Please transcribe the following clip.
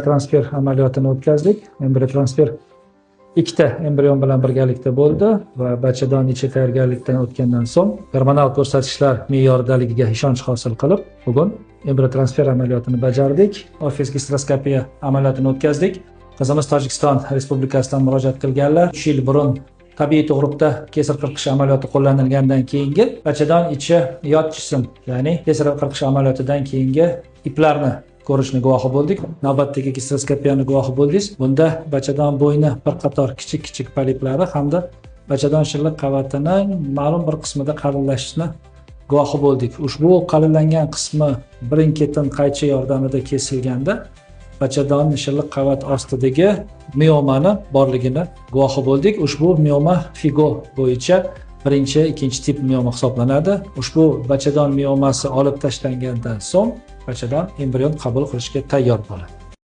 Transfer amaliyotini o'tkazdik. Embrion transfer ikkita embrion bilan birgalikda bo'ldi va bachadon ichi tayyorgarlikdan o'tgandan so'ng gormonal ko'rsatkichlar me'yordaligiga ishonch hosil qilib, bugun embrion transfer amaliyotini bajardik. Orfeys gastroskopiya amaliyotini o'tkazdik. Qizimiz Tojikiston Respublikasidan murojaat qilganlar 3 yil burun tabiiy tug'ruqda kesar qirqish amaliyoti qo'llanilgandan keyingi bachadon ichi yot jism, ya'ni kesar qirqish amaliyotidan keyingi iplarni ko'rishni guvohi bo'ldik. Navbatdagi gastroskopiyani guvohi bo'ldingiz. Bunda bachadon bo'yni bir qator kichik poliplari hamda bachadon shilliq qavatining ma'lum bir qismida qalillashishni guvohi bo'ldik. Ushbu qalillangan qismi birin-ketin qaychi yordamida kesilganda bachadon shilliq qavat ostidagi miomani borligini guvohi bo'ldik. Ushbu mioma FIGO bo'yicha birinchi, ikkinchi tip mioma hisoblanadi. Ushbu bachadon miomasi olib tashlangandan so'ng bachadon embrion qabul qilishga tayyor bo'ladi.